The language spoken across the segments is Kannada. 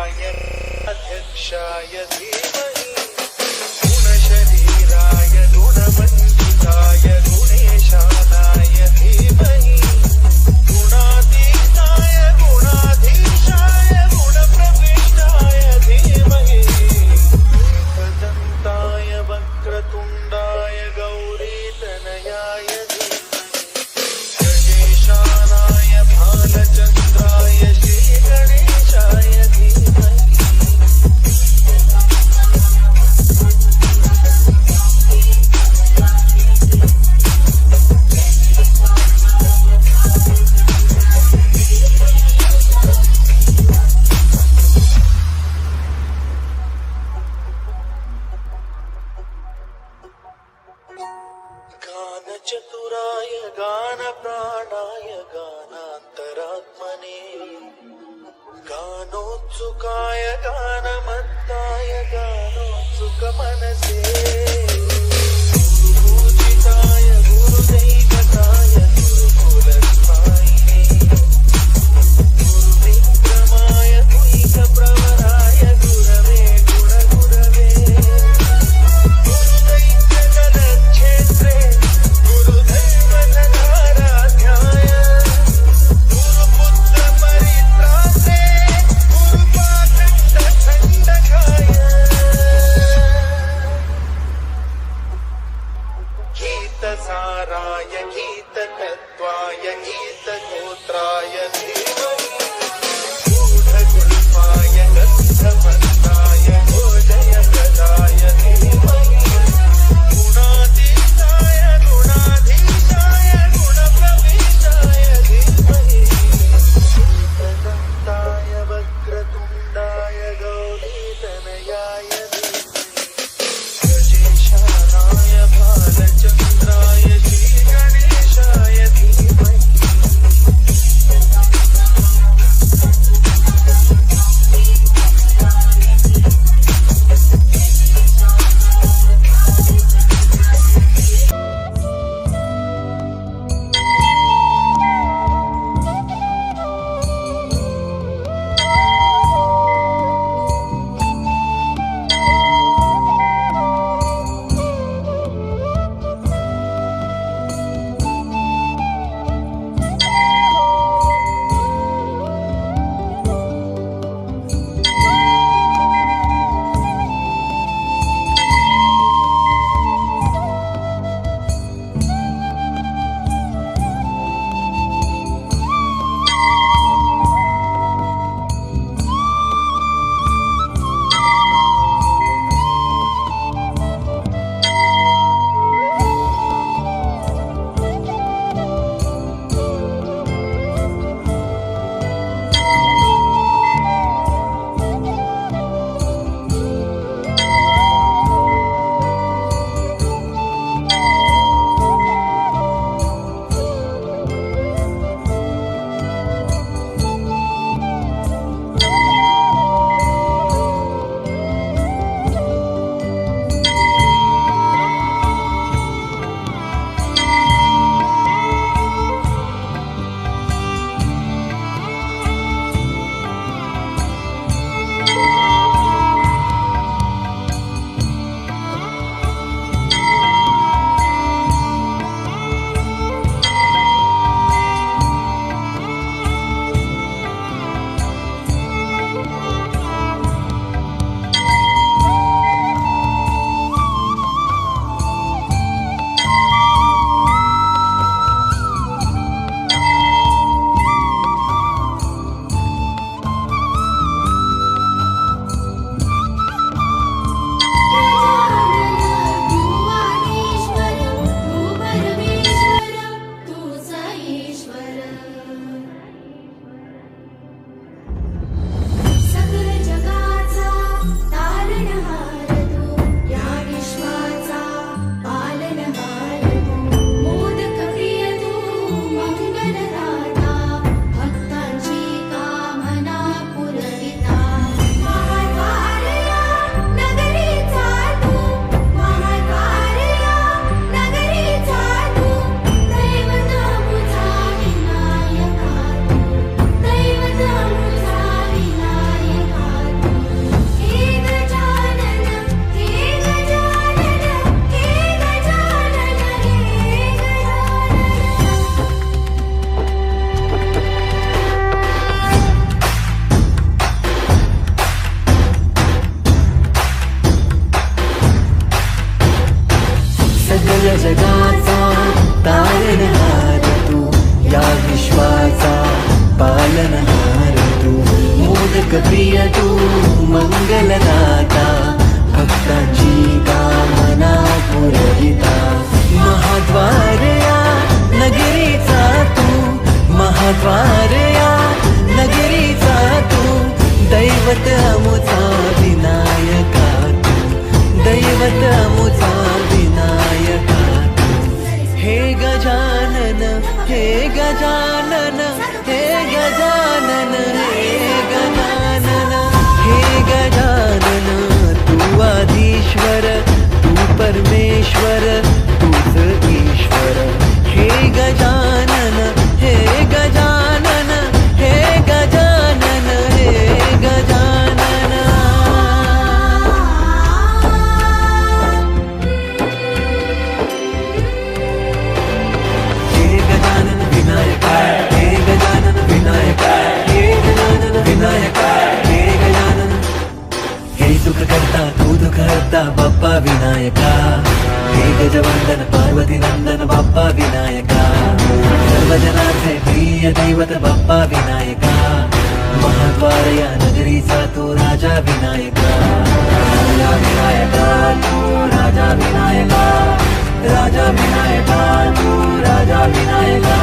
शरीराय अध्यक्षाय धीमहि गुणशरीराय गुणमण्डिताय गुणेशानाय धीमहि गुणातीताय गुणाधीशाय गुणप्रविष्टाय धीमहि एकदन्ताय वक्रतुण्डाय गौरीतनयाय गणेशानाय भालचन्द्राय श्रीगणेशाय धीमहि गानचतुराय गानप्राणाय गानान्तरात्मने गानोत्सुकाय गानमत्ताय गानोत्सुकमनसे गुरुपूजिताय गुरुदैवताय गुरुकुलस्थायिने गुरुविक्रमाय गुहिकप्रवराय गुरवे गुणगुरवे गुरुदैत्यजलक्षेत्रे गुरुदैवतनाराध्याय गुरुपुत्रपरित्रात्रे गुरुपादण्डखण्डकाय गीतसाराय जगाचा तारणहार तू, या विश्वाचा पालनहार तू, मोदक प्रिय तू मंगलदाता, भक्तांची कामना पुरविता, महाद्वार या नगरीचा तू, महाद्वार या नगरीचा तू, दैवत अमुचा विनायका तू, दैवत अमुचा विनायका तू. हे गजानन हे गजानन हे गजानन हे गजानन हे गजानन, तू आधीश्वर तू परमेश्वर तूच ईश्वर. हे गजानन हे गजानन हे गजानन हे गजानन. हे गजानन विनायक हे गजानन विनायक हे गजानन विनायक हे गजानन. हे सुख करता तू दुःख हरता बाप्पा विनायका, हे गजवंदन पार्वती नंदन बाप्पा विनायका, सर्वजनाचे प्रिय दैवत बाप्पा विनायका, महाद्वार या नगरीचा तू राजा विनायका, राजा विनायका तू राजा विनायका, राजा विनायका तू राजा विनायका.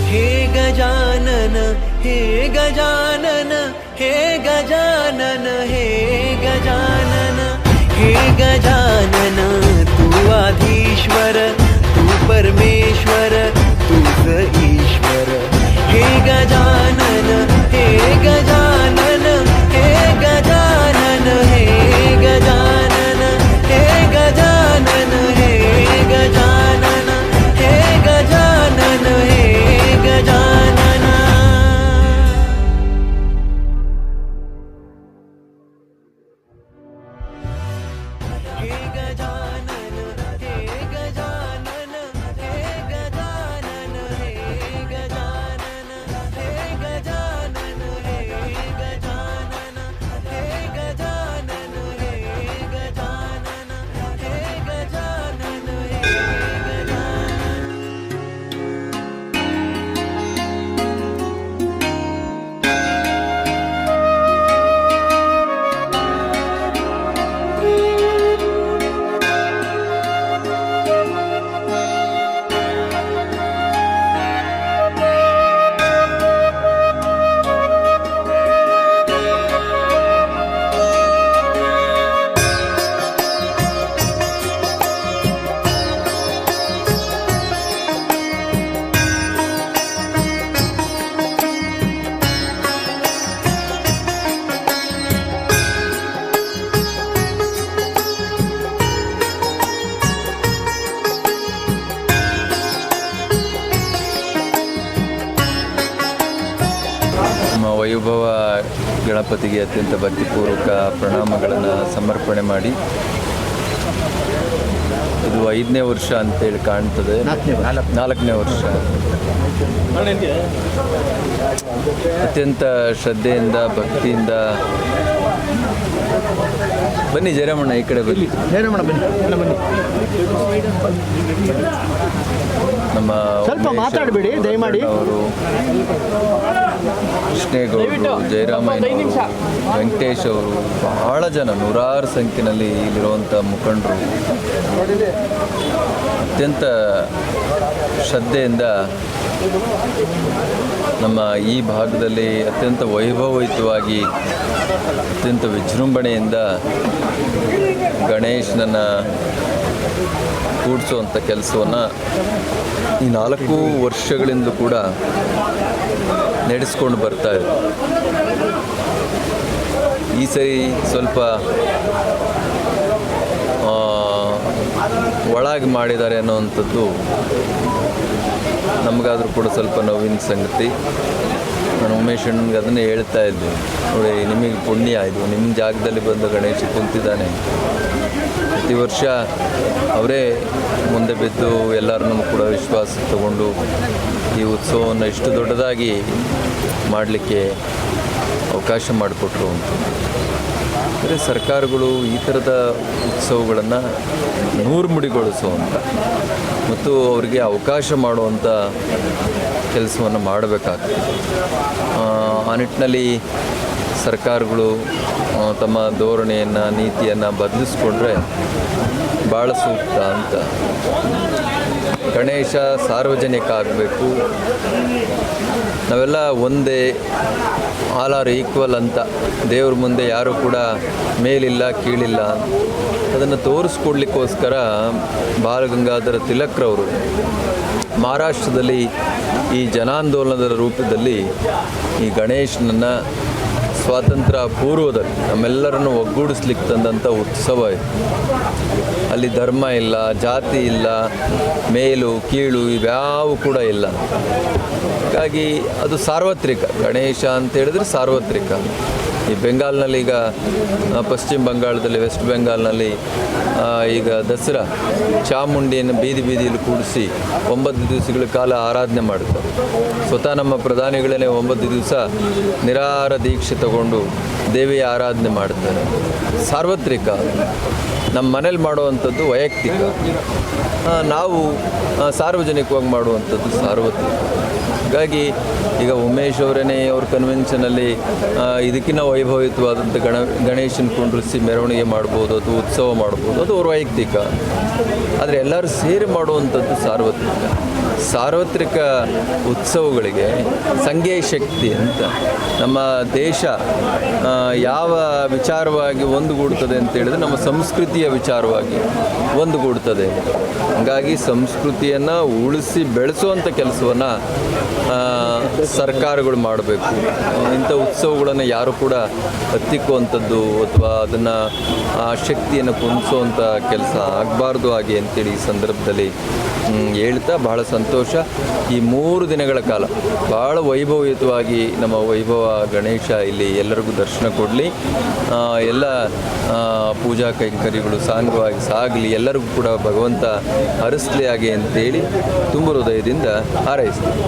हे गजानन हे गजानन हे गजानन हे गजानन हे गजानन, तू आधीश्वर तू परमेश्वर तूच ईश्वर. हे गजानन हे गजानन हे गजानन हे गजानन हे गजानन हे गजानन हे गजानन हे गजानन. हे गजानन हे गजानन हे गजानन हे गजानन हे गजानन हे गजानन हे गजानन हे गजानन हे गजानन हे गजानन. ನಮ್ಮ ವೈಭವ ಗಣಪತಿಗೆ ಅತ್ಯಂತ ಭಕ್ತಿಪೂರ್ವಕ ಪ್ರಣಾಮಗಳನ್ನು ಸಮರ್ಪಣೆ ಮಾಡಿ, ಇದು 5ನೇ ವರ್ಷ ಅಂತೇಳಿ ಕಾಣ್ತದೆ, 4ನೇ ವರ್ಷ. ಅತ್ಯಂತ ಶ್ರದ್ಧೆಯಿಂದ ಭಕ್ತಿಯಿಂದ ಬನ್ನಿ ಜಯರಾಮಣ್ಣ, ಈ ಕಡೆ ಬನ್ನಿ. ನಮ್ಮ ಸ್ವಲ್ಪ ಮಾತಾಡಬೇಡಿ ದಯಮಾಡಿ. ಅವರು ಕೃಷ್ಣೇಗೌಡರು, ಜಯರಾಮಯ್ಯ, ವೆಂಕಟೇಶ್ ಅವರು, ಬಹಳ ಜನ ನೂರಾರು ಸಂಖ್ಯೆಯಲ್ಲಿ ಇಲ್ಲಿರುವಂಥ ಮುಖಂಡರು ಅತ್ಯಂತ ಶ್ರದ್ಧೆಯಿಂದ ನಮ್ಮ ಈ ಭಾಗದಲ್ಲಿ ಅತ್ಯಂತ ವೈಭವಯುತವಾಗಿ ಅತ್ಯಂತ ವಿಜೃಂಭಣೆಯಿಂದ ಗಣೇಶನನ್ನು ಕೂಡಿಸುವಂಥ ಕೆಲಸವನ್ನು ಈ 4 ವರ್ಷಗಳಿಂದ ಕೂಡ ನಡೆಸ್ಕೊಂಡು ಬರ್ತಾ ಇದೆ. ಈ ಸರಿ ಸ್ವಲ್ಪ ಒಳಗೆ ಮಾಡಿದ್ದಾರೆ ಅನ್ನೋವಂಥದ್ದು ನಮಗಾದರೂ ಕೂಡ ಸ್ವಲ್ಪ ನೋವಿನ ಸಂಗತಿ. ನಾನು ಉಮೇಶ್ ಅಣ್ಣನಿಗೆ ಅದನ್ನೇ ಹೇಳ್ತಾ ಇದ್ದೆ, ನೋಡಿ ನಿಮಗೆ ಪುಣ್ಯ ಇದು, ನಿಮ್ಮ ಜಾಗದಲ್ಲಿ ಬಂದು ಗಣೇಶ ಕುಂತಿದ್ದಾನೆ. ಪ್ರತಿ ವರ್ಷ ಅವರೇ ಮುಂದೆ ಬಿದ್ದು ಎಲ್ಲರನ್ನೂ ಕೂಡ ವಿಶ್ವಾಸ ತಗೊಂಡು ಈ ಉತ್ಸವವನ್ನು ಇಷ್ಟು ದೊಡ್ಡದಾಗಿ ಮಾಡಲಿಕ್ಕೆ ಅವಕಾಶ ಮಾಡಿಕೊಟ್ರು ಅಂತ. ಅಂದರೆ ಸರ್ಕಾರಗಳು ಈ ಥರದ ಉತ್ಸವಗಳನ್ನು ನೂರ್ಮುಡಿಗೊಳಿಸುವಂಥ ಮತ್ತು ಅವರಿಗೆ ಅವಕಾಶ ಮಾಡುವಂಥ ಕೆಲಸವನ್ನು ಮಾಡಬೇಕಾಗ್ತದೆ. ಆ ನಿಟ್ಟಿನಲ್ಲಿ ಸರ್ಕಾರಗಳು ತಮ್ಮ ಧೋರಣೆಯನ್ನು ನೀತಿಯನ್ನು ಬದಲಿಸ್ಕೊಂಡ್ರೆ ಭಾಳ ಸೂಕ್ತ ಅಂತ. ಗಣೇಶ ಸಾರ್ವಜನಿಕ ಆಗಬೇಕು, ನಾವೆಲ್ಲ ಒಂದೇ, ಆಲ್ ಆರ್ ಈಕ್ವಲ್ ಅಂತ, ದೇವ್ರ ಮುಂದೆ ಯಾರೂ ಕೂಡ ಮೇಲಿಲ್ಲ ಕೀಳಿಲ್ಲ ಅದನ್ನು ತೋರಿಸ್ಕೊಡ್ಲಿಕ್ಕೋಸ್ಕರ ಬಾಲಗಂಗಾಧರ ತಿಲಕ್ರವರು ಮಹಾರಾಷ್ಟ್ರದಲ್ಲಿ ಈ ಜನಾಂದೋಲನದ ರೂಪದಲ್ಲಿ ಈ ಗಣೇಶನನ್ನು ಸ್ವಾತಂತ್ರ್ಯ ಪೂರ್ವದಲ್ಲಿ ನಮ್ಮೆಲ್ಲರನ್ನು ಒಗ್ಗೂಡಿಸ್ಲಿಕ್ಕೆ ತಂದಂಥ ಉತ್ಸವ ಇದು. ಅಲ್ಲಿ ಧರ್ಮ ಇಲ್ಲ, ಜಾತಿ ಇಲ್ಲ, ಮೇಲು ಕೀಳು ಇವ್ಯಾವು ಕೂಡ ಇಲ್ಲ. ಹಾಗಾಗಿ ಅದು ಸಾರ್ವತ್ರಿಕ ಗಣೇಶ ಅಂತ ಹೇಳಿದ್ರೆ ಸಾರ್ವತ್ರಿಕ. ಈ ಬೆಂಗಾಲ್ನಲ್ಲಿ ಈಗ ಪಶ್ಚಿಮ ಬಂಗಾಳದಲ್ಲಿ, ವೆಸ್ಟ್ ಬೆಂಗಾಲ್ನಲ್ಲಿ ಈಗ ದಸರಾ ಚಾಮುಂಡಿಯನ್ನು ಬೀದಿ ಬೀದಿಯಲ್ಲಿ ಕೂಡಿಸಿ 9 ದಿವಸಗಳ ಕಾಲ ಆರಾಧನೆ ಮಾಡ್ತಾರೆ. ಸ್ವತಃ ನಮ್ಮ ಪ್ರಧಾನಿಗಳೇ 9 ದಿವಸ ನಿರಾಹಾರ ದೀಕ್ಷೆ ತಗೊಂಡು ದೇವಿಯ ಆರಾಧನೆ ಮಾಡ್ತಾರೆ. ಸಾರ್ವತ್ರಿಕ. ನಮ್ಮ ಮನೇಲಿ ಮಾಡುವಂಥದ್ದು ವೈಯಕ್ತಿಕ, ನಾವು ಸಾರ್ವಜನಿಕವಾಗಿ ಮಾಡುವಂಥದ್ದು ಸಾರ್ವತ್ರಿಕ. ಹಾಗಾಗಿ ಈಗ ಉಮೇಶ್ ಅವರೇ ಅವ್ರ ಕನ್ವೆನ್ಷನಲ್ಲಿ ಇದಕ್ಕಿಂತ ವೈಭವಿತವಾದಂಥ ಗಣೇಶನ ಕುಂಡ್ರಿಸಿ ಮೆರವಣಿಗೆ ಮಾಡ್ಬೋದು, ಅಥವಾ ಉತ್ಸವ ಮಾಡ್ಬೋದು, ಅದು ಅವ್ರ ವೈಯಕ್ತಿಕ. ಆದರೆ ಎಲ್ಲರೂ ಸೇರಿ ಮಾಡುವಂಥದ್ದು ಸಾರ್ವತ್ರಿಕ. ಸಾರ್ವತ್ರಿಕ ಉತ್ಸವಗಳಿಗೆ ಸಂಘೀಯ ಶಕ್ತಿ ಅಂತ ನಮ್ಮ ದೇಶ ಯಾವ ವಿಚಾರವಾಗಿ ಒಂದುಗೂಡ್ತದೆ ಅಂತ ಹೇಳಿದ್ರೆ ನಮ್ಮ ಸಂಸ್ಕೃತಿಯ ವಿಚಾರವಾಗಿ ಒಂದುಗೂಡ್ತದೆ. ಹಾಗಾಗಿ ಸಂಸ್ಕೃತಿಯನ್ನು ಉಳಿಸಿ ಬೆಳೆಸುವಂಥ ಕೆಲಸವನ್ನು ಸರ್ಕಾರಗಳು ಮಾಡಬೇಕು. ಇಂಥ ಉತ್ಸವಗಳನ್ನು ಯಾರು ಕೂಡ ಹತ್ತಿಕ್ಕುವಂಥದ್ದು ಅಥವಾ ಅದನ್ನು ಆ ಶಕ್ತಿಯನ್ನು ಕುಂದಿಸುವಂಥ ಕೆಲಸ ಆಗಬಾರ್ದು ಹಾಗೆ ಅಂತೇಳಿ ಈ ಸಂದರ್ಭದಲ್ಲಿ ಹೇಳ್ತಾ ಬಹಳ ಸಂತೋಷ. ಈ 3 ದಿನಗಳ ಕಾಲ ಭಾಳ ವೈಭವಯುತವಾಗಿ ನಮ್ಮ ವೈಭವ ಗಣೇಶ ಇಲ್ಲಿ ಎಲ್ಲರಿಗೂ ದರ್ಶನ ಕೊಡಲಿ, ಎಲ್ಲ ಪೂಜಾ ಕೈಂಕರ್ಯಗಳು ಸಾಂಗವಾಗಿ ಸಾಗಲಿ, ಎಲ್ಲರಿಗೂ ಕೂಡ ಭಗವಂತ ಹರಿಸಲಿ ಹಾಗೆ ಅಂತೇಳಿ ತುಂಬ ಹೃದಯದಿಂದ ಹಾರೈಸ್ತೀನಿ.